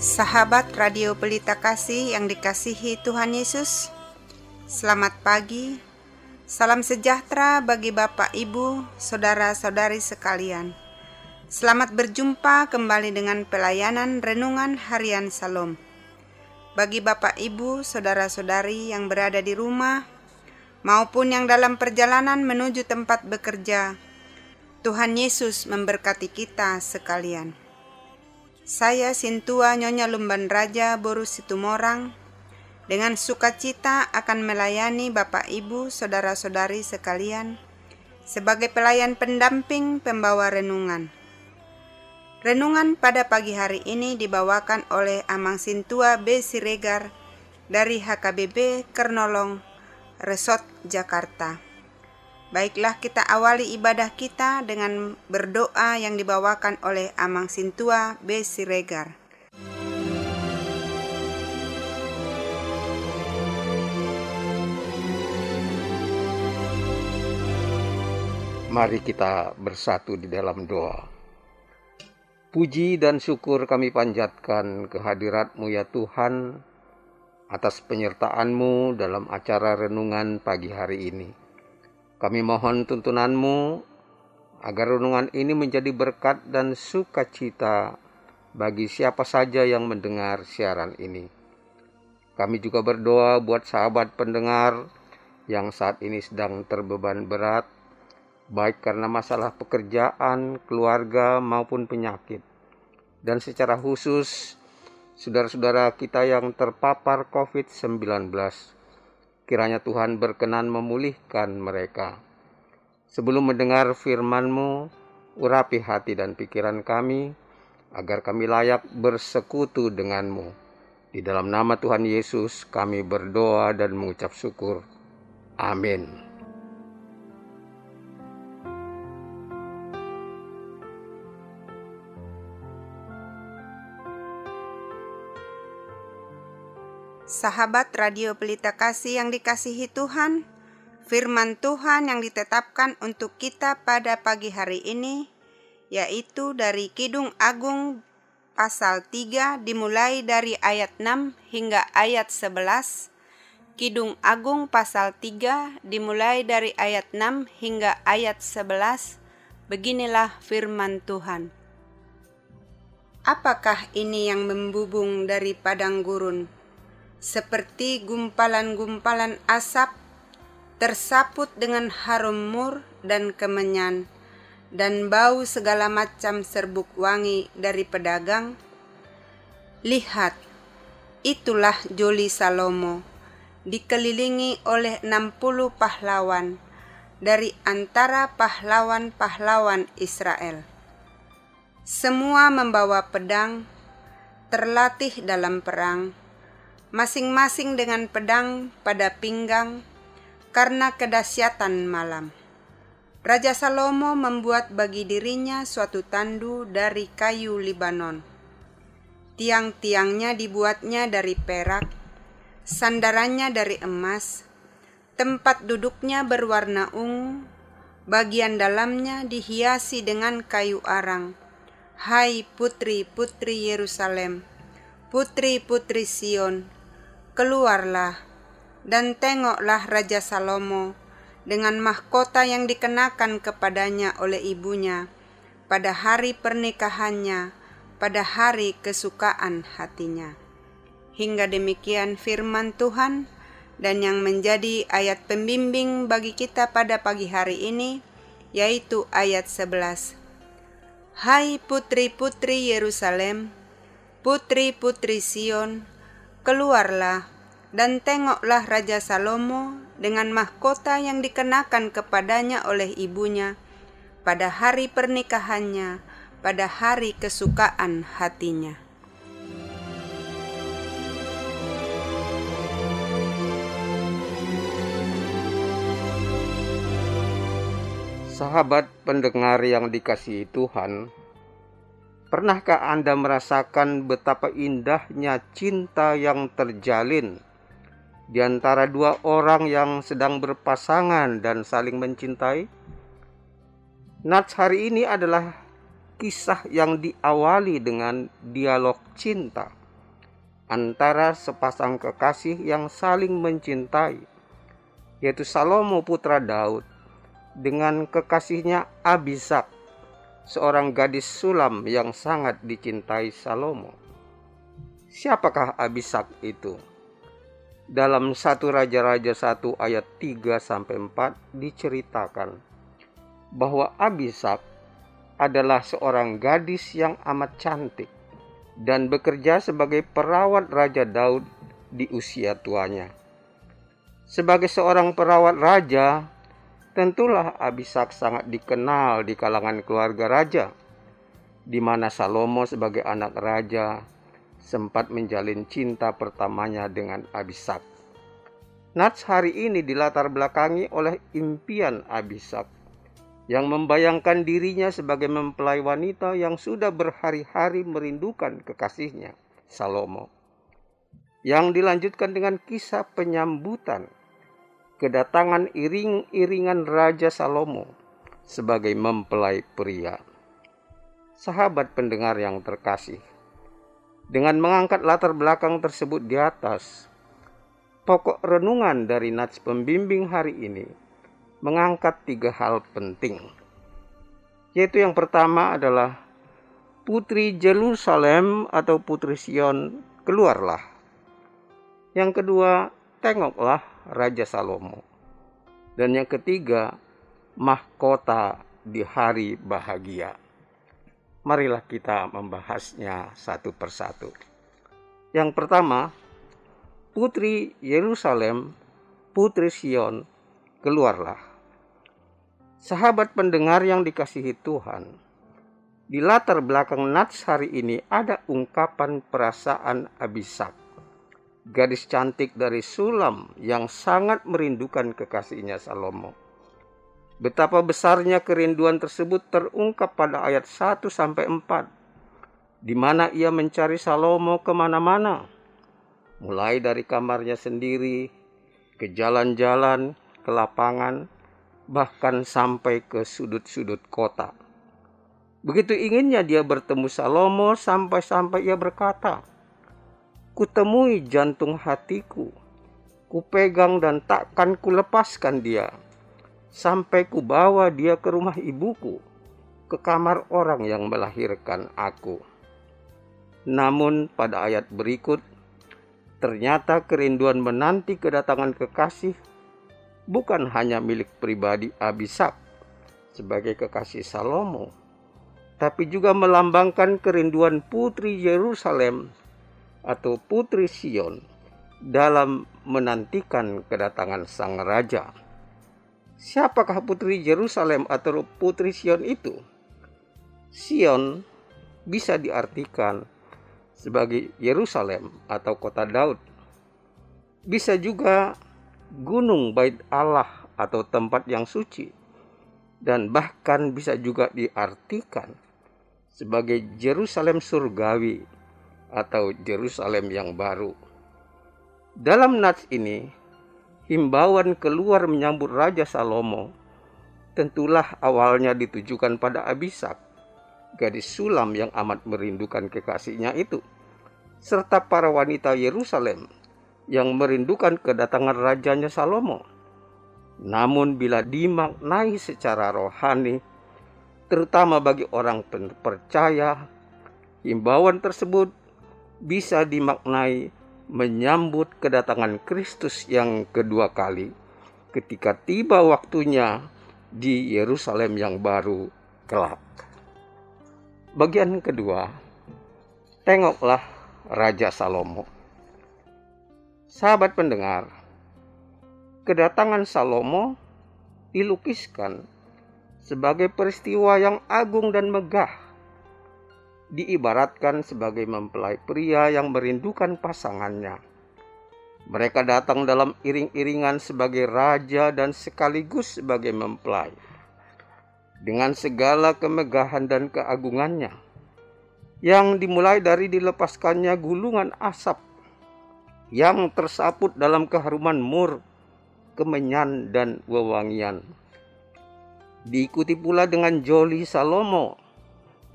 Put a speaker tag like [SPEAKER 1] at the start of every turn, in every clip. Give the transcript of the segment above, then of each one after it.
[SPEAKER 1] Sahabat Radio Pelita Kasih yang dikasihi Tuhan Yesus, selamat pagi, salam sejahtera bagi Bapak, Ibu, Saudara-saudari sekalian. Selamat berjumpa kembali dengan pelayanan Renungan Harian Salom. Bagi Bapak, Ibu, Saudara-saudari yang berada di rumah, maupun yang dalam perjalanan menuju tempat bekerja, Tuhan Yesus memberkati kita sekalian. Saya Sintua Nyonya Lumban Raja Boru Situmorang dengan sukacita akan melayani Bapak Ibu Saudara-saudari sekalian sebagai pelayan pendamping pembawa renungan. Renungan pada pagi hari ini dibawakan oleh Amang Sintua B. Siregar dari HKBP Kernolong, Resort Jakarta. Baiklah, kita awali ibadah kita dengan berdoa yang dibawakan oleh Amang Sintua B. Siregar.
[SPEAKER 2] Mari kita bersatu di dalam doa. Puji dan syukur kami panjatkan kehadirat-Mu ya Tuhan atas penyertaan-Mu dalam acara renungan pagi hari ini. Kami mohon tuntunan-Mu agar renungan ini menjadi berkat dan sukacita bagi siapa saja yang mendengar siaran ini. Kami juga berdoa buat sahabat pendengar yang saat ini sedang terbeban berat, baik karena masalah pekerjaan, keluarga, maupun penyakit. Dan secara khusus, saudara-saudara kita yang terpapar COVID-19, kiranya Tuhan berkenan memulihkan mereka. Sebelum mendengar firman-Mu, urapi hati dan pikiran kami, agar kami layak bersekutu dengan-Mu. Di dalam nama Tuhan Yesus kami berdoa dan mengucap syukur. Amin.
[SPEAKER 1] Sahabat Radio Pelita Kasih yang dikasihi Tuhan, firman Tuhan yang ditetapkan untuk kita pada pagi hari ini, yaitu dari Kidung Agung pasal 3 dimulai dari ayat 6 hingga ayat 11. Kidung Agung pasal 3 dimulai dari ayat 6 hingga ayat 11. Beginilah firman Tuhan. Apakah ini yang membubung dari padang gurun? Seperti gumpalan-gumpalan asap, tersaput dengan harum mur dan kemenyan, dan bau segala macam serbuk wangi dari pedagang. Lihat, itulah Joli Salomo, dikelilingi oleh 60 pahlawan dari antara pahlawan-pahlawan Israel. Semua membawa pedang, terlatih dalam perang, masing-masing dengan pedang pada pinggang karena kedahsyatan malam. Raja Salomo membuat bagi dirinya suatu tandu dari kayu Libanon. Tiang-tiangnya dibuatnya dari perak, sandarannya dari emas, tempat duduknya berwarna ungu, bagian dalamnya dihiasi dengan kayu arang. Hai putri-putri Yerusalem, putri-putri Sion, keluarlah dan tengoklah Raja Salomo dengan mahkota yang dikenakan kepadanya oleh ibunya pada hari pernikahannya, pada hari kesukaan hatinya. Hingga demikian firman Tuhan, dan yang menjadi ayat pembimbing bagi kita pada pagi hari ini, yaitu ayat 11. Hai putri-putri Yerusalem, putri-putri Sion, keluarlah dan tengoklah Raja Salomo dengan mahkota yang dikenakan kepadanya oleh ibunya pada hari pernikahannya, pada hari kesukaan hatinya.
[SPEAKER 2] Sahabat pendengar yang dikasihi Tuhan, pernahkah Anda merasakan betapa indahnya cinta yang terjalin di antara dua orang yang sedang berpasangan dan saling mencintai? Nats hari ini adalah kisah yang diawali dengan dialog cinta. antara sepasang kekasih yang saling mencintai, yaitu Salomo putra Daud dengan kekasihnya Abishag, seorang gadis Sulam yang sangat dicintai Salomo. Siapakah Abishag itu? Dalam 1 Raja-Raja 1 ayat 3-4 diceritakan bahwa Abishag adalah seorang gadis yang amat cantik dan bekerja sebagai perawat Raja Daud di usia tuanya. Sebagai seorang perawat raja, tentulah Abishag sangat dikenal di kalangan keluarga raja, di mana Salomo sebagai anak raja sempat menjalin cinta pertamanya dengan Abishag. Nats hari ini dilatar belakangi oleh impian Abishag yang membayangkan dirinya sebagai mempelai wanita yang sudah berhari-hari merindukan kekasihnya, Salomo. Yang dilanjutkan dengan kisah penyambutan kedatangan iring-iringan Raja Salomo sebagai mempelai pria. Sahabat pendengar yang terkasih, dengan mengangkat latar belakang tersebut di atas, pokok renungan dari Nats pembimbing hari ini mengangkat 3 hal penting, yaitu yang pertama adalah Putri Yerusalem atau Putri Sion, keluarlah. Yang kedua, tengoklah Raja Salomo. Dan yang ketiga, mahkota di hari bahagia. Marilah kita membahasnya satu persatu. Yang pertama, Putri Yerusalem, Putri Sion, keluarlah. Sahabat pendengar yang dikasihi Tuhan, di latar belakang Nats hari ini ada ungkapan perasaan Abishag, gadis cantik dari Sulam yang sangat merindukan kekasihnya Salomo. Betapa besarnya kerinduan tersebut terungkap pada ayat 1-4, di mana ia mencari Salomo kemana-mana, mulai dari kamarnya sendiri, ke jalan-jalan, ke lapangan, bahkan sampai ke sudut-sudut kota. Begitu inginnya dia bertemu Salomo sampai-sampai ia berkata, "Kutemui jantung hatiku, kupegang dan takkan kulepaskan dia, sampai kubawa dia ke rumah ibuku, ke kamar orang yang melahirkan aku." Namun pada ayat berikut, ternyata kerinduan menanti kedatangan kekasih bukan hanya milik pribadi Abishag sebagai kekasih Salomo, tapi juga melambangkan kerinduan Putri Yerusalem atau Putri Sion dalam menantikan kedatangan sang raja. Siapakah Putri Yerusalem atau Putri Sion itu? Sion bisa diartikan sebagai Yerusalem atau kota Daud. Bisa juga gunung Bait Allah atau tempat yang suci. Dan bahkan bisa juga diartikan sebagai Yerusalem surgawi atau Yerusalem yang baru. Dalam nats ini, himbauan keluar menyambut Raja Salomo tentulah awalnya ditujukan pada Abishag, gadis Sulam yang amat merindukan kekasihnya itu, serta para wanita Yerusalem yang merindukan kedatangan rajanya Salomo. Namun bila dimaknai secara rohani, terutama bagi orang percaya, himbauan tersebut bisa dimaknai menyambut kedatangan Kristus yang kedua kali ketika tiba waktunya di Yerusalem yang baru kelak. Bagian kedua, tengoklah Raja Salomo. Sahabat pendengar, kedatangan Salomo dilukiskan sebagai peristiwa yang agung dan megah. Diibaratkan sebagai mempelai pria yang merindukan pasangannya. Mereka datang dalam iring-iringan sebagai raja dan sekaligus sebagai mempelai, dengan segala kemegahan dan keagungannya, yang dimulai dari dilepaskannya gulungan asap yang tersaput dalam keharuman mur, kemenyan, dan wewangian. Diikuti pula dengan joli Salomo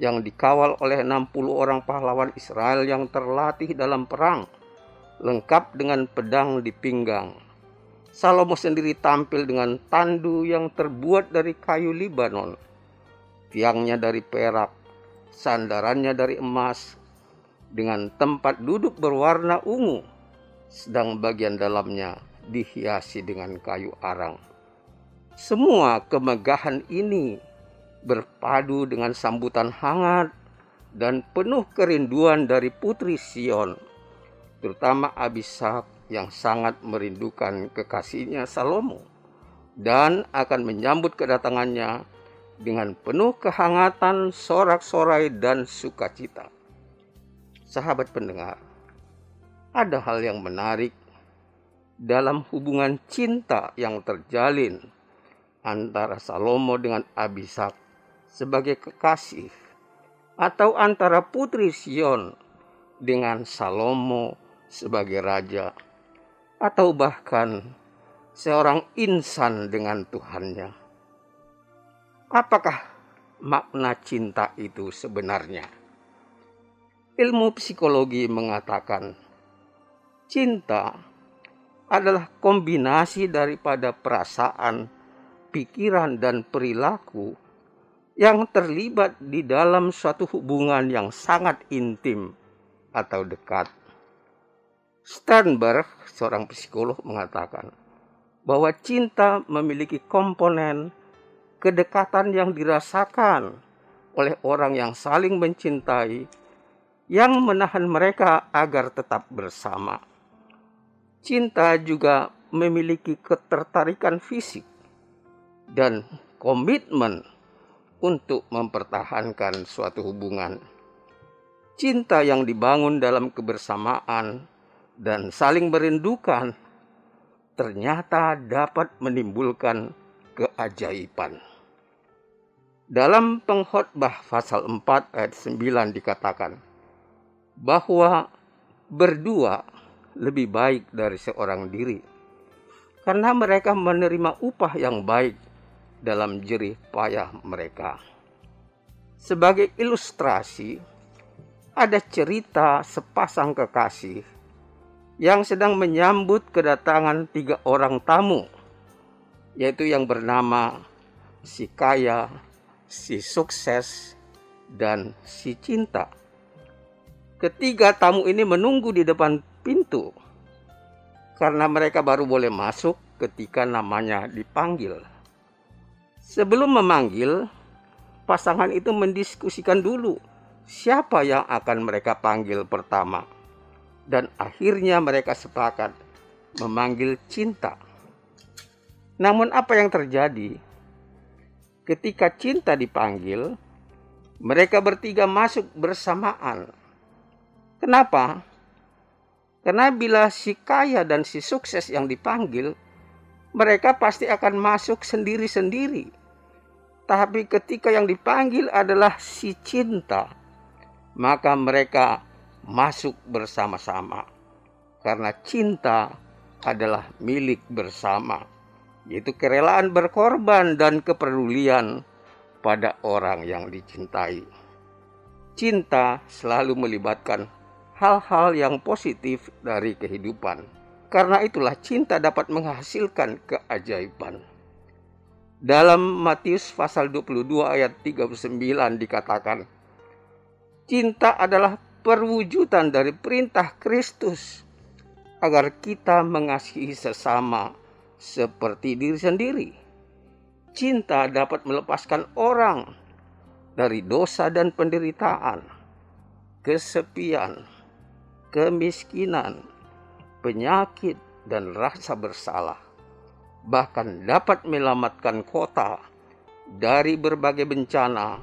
[SPEAKER 2] yang dikawal oleh 60 orang pahlawan Israel yang terlatih dalam perang, lengkap dengan pedang di pinggang. Salomo sendiri tampil dengan tandu yang terbuat dari kayu Libanon, tiangnya dari perak, sandarannya dari emas, dengan tempat duduk berwarna ungu, sedang bagian dalamnya dihiasi dengan kayu arang. Semua kemegahan ini berpadu dengan sambutan hangat dan penuh kerinduan dari putri Sion, terutama Abishag yang sangat merindukan kekasihnya Salomo dan akan menyambut kedatangannya dengan penuh kehangatan, sorak-sorai, dan sukacita. Sahabat pendengar, ada hal yang menarik dalam hubungan cinta yang terjalin antara Salomo dengan Abishag sebagai kekasih, atau antara putri Sion dengan Salomo sebagai raja, atau bahkan seorang insan dengan Tuhannya. Apakah makna cinta itu sebenarnya? Ilmu psikologi mengatakan cinta adalah kombinasi daripada perasaan, pikiran, dan perilaku yang terlibat di dalam suatu hubungan yang sangat intim atau dekat. Sternberg, seorang psikolog, mengatakan bahwa cinta memiliki komponen kedekatan yang dirasakan oleh orang yang saling mencintai, yang menahan mereka agar tetap bersama. Cinta juga memiliki ketertarikan fisik dan komitmen untuk mempertahankan suatu hubungan. Cinta yang dibangun dalam kebersamaan dan saling merindukan ternyata dapat menimbulkan keajaiban. Dalam Pengkhotbah pasal 4 ayat 9 dikatakan bahwa berdua lebih baik dari seorang diri, karena mereka menerima upah yang baik dalam jerih payah mereka. Sebagai ilustrasi, ada cerita sepasang kekasih yang sedang menyambut kedatangan 3 orang tamu, yaitu yang bernama si kaya, si sukses, dan si cinta. Ketiga tamu ini menunggu di depan pintu karena mereka baru boleh masuk ketika namanya dipanggil. Sebelum memanggil, pasangan itu mendiskusikan dulu siapa yang akan mereka panggil pertama, dan akhirnya mereka sepakat memanggil cinta. Namun apa yang terjadi? Ketika cinta dipanggil, mereka bertiga masuk bersamaan. Kenapa? Karena bila si kaya dan si sukses yang dipanggil, mereka pasti akan masuk sendiri-sendiri. Tapi ketika yang dipanggil adalah si cinta, maka mereka masuk bersama-sama. Karena cinta adalah milik bersama, yaitu kerelaan berkorban dan kepedulian pada orang yang dicintai. Cinta selalu melibatkan hal-hal yang positif dari kehidupan. Karena itulah cinta dapat menghasilkan keajaiban. Dalam Matius pasal 22 ayat 39 dikatakan, cinta adalah perwujudan dari perintah Kristus agar kita mengasihi sesama seperti diri sendiri. Cinta dapat melepaskan orang dari dosa dan penderitaan, kesepian, kemiskinan, penyakit, dan rasa bersalah. Bahkan dapat menyelamatkan kota dari berbagai bencana,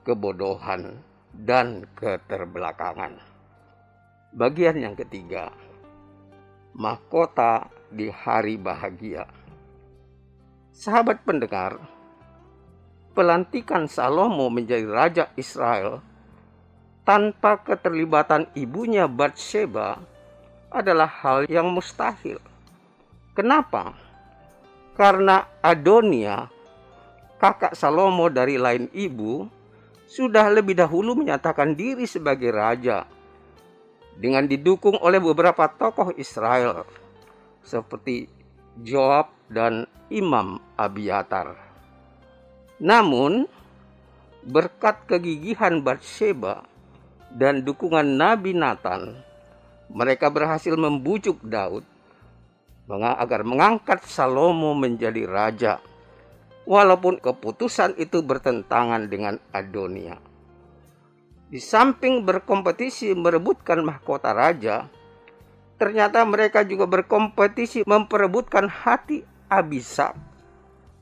[SPEAKER 2] kebodohan, dan keterbelakangan. Bagian yang ketiga, mahkota di hari bahagia. Sahabat pendengar, pelantikan Salomo menjadi raja Israel tanpa keterlibatan ibunya Batsheba adalah hal yang mustahil. Kenapa? Karena Adonia, kakak Salomo dari lain ibu, sudah lebih dahulu menyatakan diri sebagai raja. dengan didukung oleh beberapa tokoh Israel seperti Joab dan Imam Abiatar. Namun, berkat kegigihan Batsheba dan dukungan Nabi Nathan, mereka berhasil membujuk Daud agar mengangkat Salomo menjadi raja, walaupun keputusan itu bertentangan dengan Adonia. Di samping berkompetisi merebutkan mahkota raja, ternyata mereka juga berkompetisi memperebutkan hati Abishag,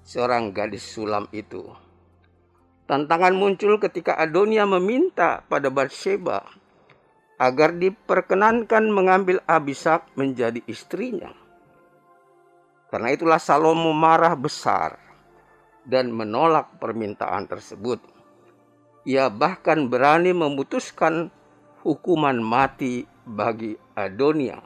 [SPEAKER 2] seorang gadis sulam itu. Tantangan muncul ketika Adonia meminta pada Batsheba agar diperkenankan mengambil Abishag menjadi istrinya. Karena itulah Salomo marah besar dan menolak permintaan tersebut. Ia bahkan berani memutuskan hukuman mati bagi Adonia.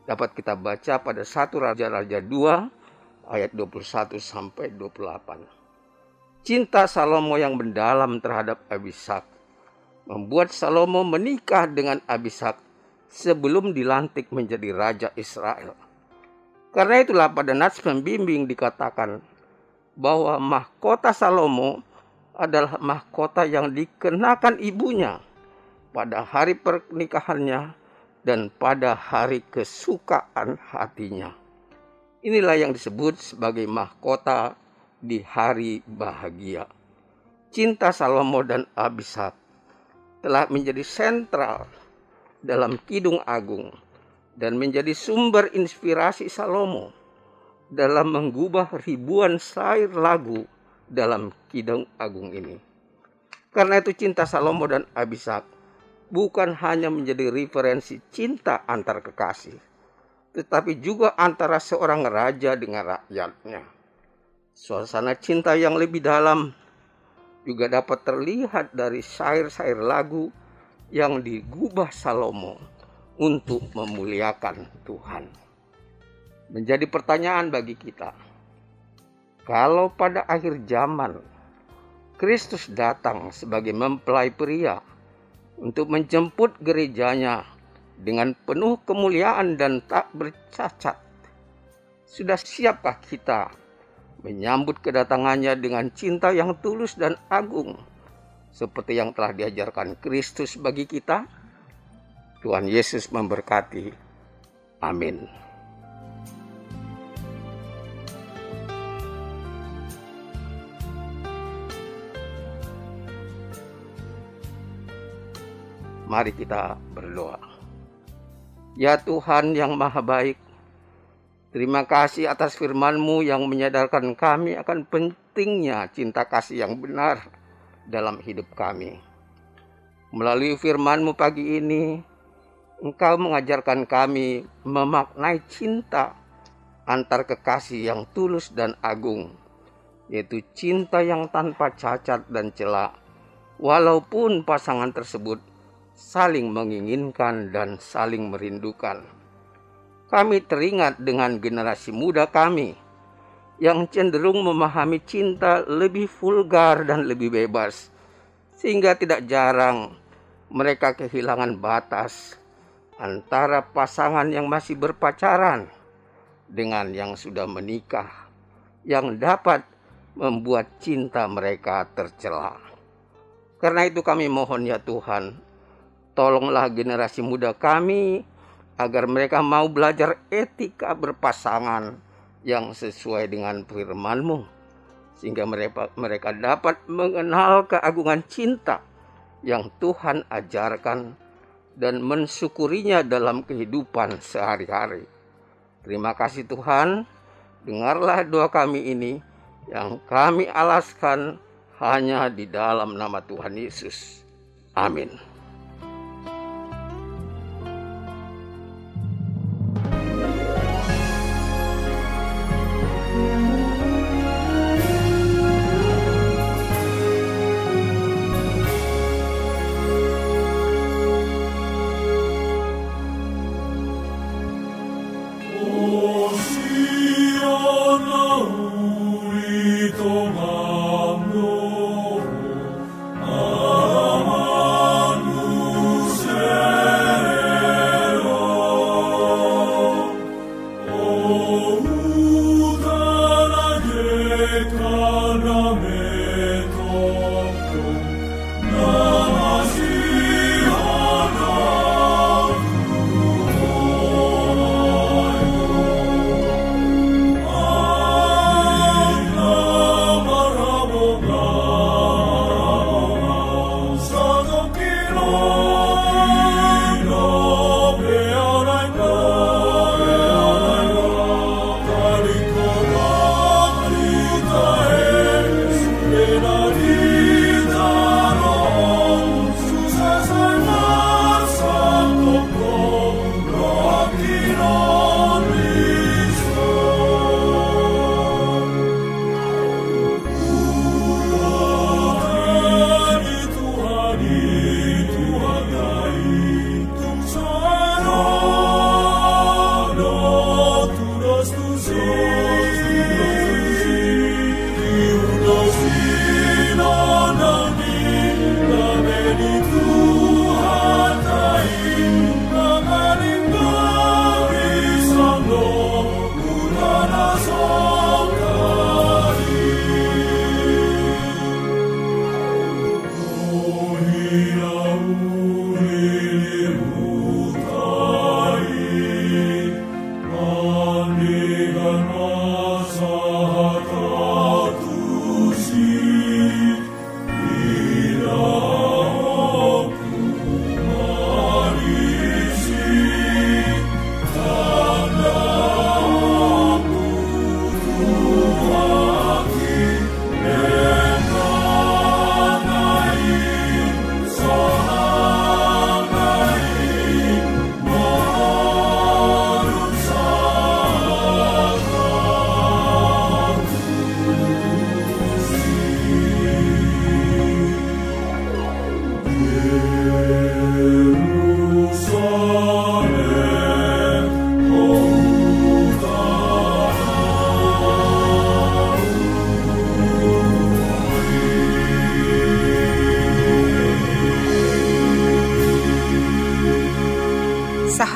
[SPEAKER 2] Dapat kita baca pada 1 Raja-Raja 2 ayat 21 sampai 28. Cinta Salomo yang mendalam terhadap Abishag membuat Salomo menikah dengan Abishag sebelum dilantik menjadi raja Israel. Karena itulah pada nats pembimbing dikatakan bahwa mahkota Salomo adalah mahkota yang dikenakan ibunya pada hari pernikahannya dan pada hari kesukaan hatinya. Inilah yang disebut sebagai mahkota di hari bahagia. Cinta Salomo dan Abishag telah menjadi sentral dalam Kidung Agung dan menjadi sumber inspirasi Salomo dalam menggubah ribuan syair lagu dalam Kidung Agung ini. Karena itu cinta Salomo dan Abishag bukan hanya menjadi referensi cinta antar kekasih, tetapi juga antara seorang raja dengan rakyatnya. Suasana cinta yang lebih dalam juga dapat terlihat dari syair-syair lagu yang digubah Salomo untuk memuliakan Tuhan. Menjadi pertanyaan bagi kita, kalau pada akhir zaman Kristus datang sebagai mempelai pria untuk menjemput gerejanya dengan penuh kemuliaan dan tak bercacat, sudah siapkah kita menyambut kedatangannya dengan cinta yang tulus dan agung seperti yang telah diajarkan Kristus bagi kita? Tuhan Yesus memberkati. Amin. Mari kita berdoa. Ya Tuhan yang Maha Baik, terima kasih atas firman-Mu yang menyadarkan kami akan pentingnya cinta kasih yang benar dalam hidup kami. Melalui firman-Mu pagi ini, Engkau mengajarkan kami memaknai cinta antar kekasih yang tulus dan agung, yaitu cinta yang tanpa cacat dan cela, walaupun pasangan tersebut saling menginginkan dan saling merindukan. Kami teringat dengan generasi muda kami yang cenderung memahami cinta lebih vulgar dan lebih bebas, sehingga tidak jarang mereka kehilangan batas antara pasangan yang masih berpacaran dengan yang sudah menikah, yang dapat membuat cinta mereka tercela. Karena itu kami mohon ya Tuhan, tolonglah generasi muda kami agar mereka mau belajar etika berpasangan yang sesuai dengan firman-Mu, sehingga mereka dapat mengenal keagungan cinta yang Tuhan ajarkan dan mensyukurinya dalam kehidupan sehari-hari. Terima kasih Tuhan, dengarlah doa kami ini yang kami alaskan hanya di dalam nama Tuhan Yesus. Amin.
[SPEAKER 3] Aman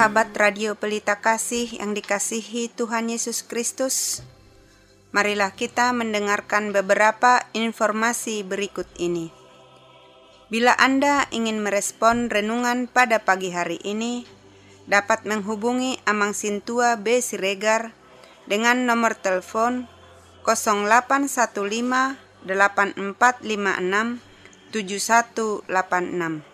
[SPEAKER 1] Sahabat Radio Pelita Kasih yang dikasihi Tuhan Yesus Kristus, marilah kita mendengarkan beberapa informasi berikut ini. Bila Anda ingin merespon renungan pada pagi hari ini, dapat menghubungi Amang Sintua B. Siregar dengan nomor telepon 0815 8456 7186.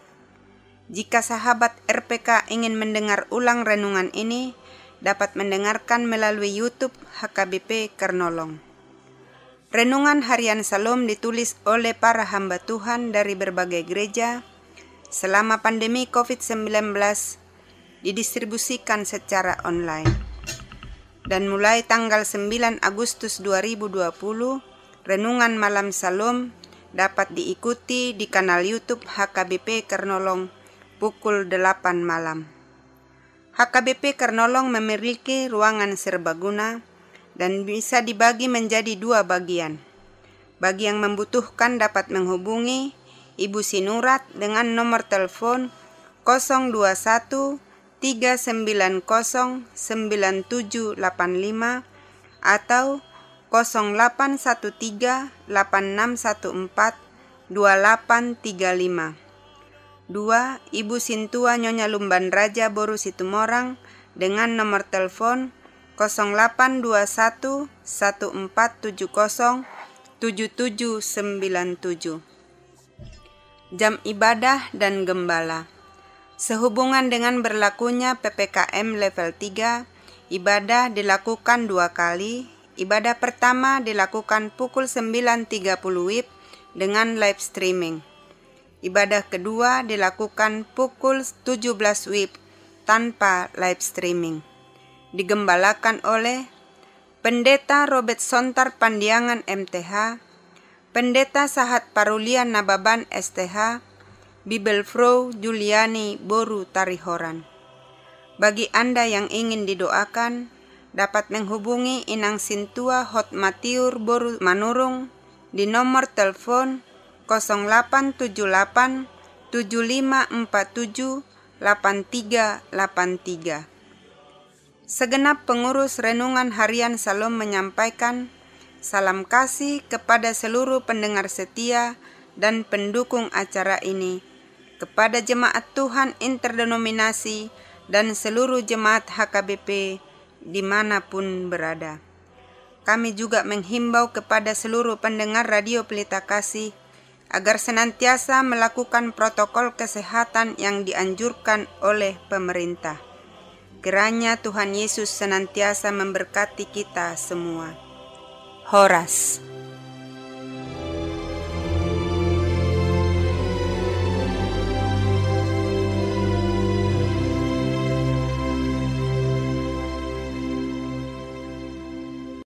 [SPEAKER 1] Jika sahabat RPK ingin mendengar ulang renungan ini, dapat mendengarkan melalui YouTube HKBP Kernolong. Renungan Harian Salom ditulis oleh para hamba Tuhan dari berbagai gereja selama pandemi COVID-19, didistribusikan secara online. Dan mulai tanggal 9 Agustus 2020, Renungan Malam Salom dapat diikuti di kanal YouTube HKBP Kernolong pukul 8 malam. HKBP Kernolong memiliki ruangan serbaguna dan bisa dibagi menjadi 2 bagian. Bagi yang membutuhkan dapat menghubungi Ibu Sinurat dengan nomor telepon 021 390 9785 atau 0813 8614 2835. 2. Ibu Sintua Nyonya Lumban Raja Boru Situmorang dengan nomor telepon 0821 1470 7797. Jam ibadah dan gembala. Sehubungan dengan berlakunya PPKM level 3, ibadah dilakukan 2 kali. Ibadah pertama dilakukan pukul 9.30 WIB dengan live streaming. Ibadah kedua dilakukan pukul 17 WIB tanpa live streaming. Digembalakan oleh Pendeta Robert Sontar Pandiangan MTH, Pendeta Sahat Parulian Nababan STH, Bibelfrau Juliani Boru Tarihoran. Bagi Anda yang ingin didoakan, dapat menghubungi Inang Sintua Hotmatiur Boru Manurung di nomor telepon 0878 7547 8383. Segenap pengurus Renungan Harian Salom menyampaikan salam kasih kepada seluruh pendengar setia dan pendukung acara ini, kepada jemaat Tuhan interdenominasi dan seluruh jemaat HKBP dimanapun berada. Kami juga menghimbau kepada seluruh pendengar Radio Pelita Kasih agar senantiasa melakukan protokol kesehatan yang dianjurkan oleh pemerintah. Kiranya Tuhan Yesus senantiasa memberkati kita semua. Horas.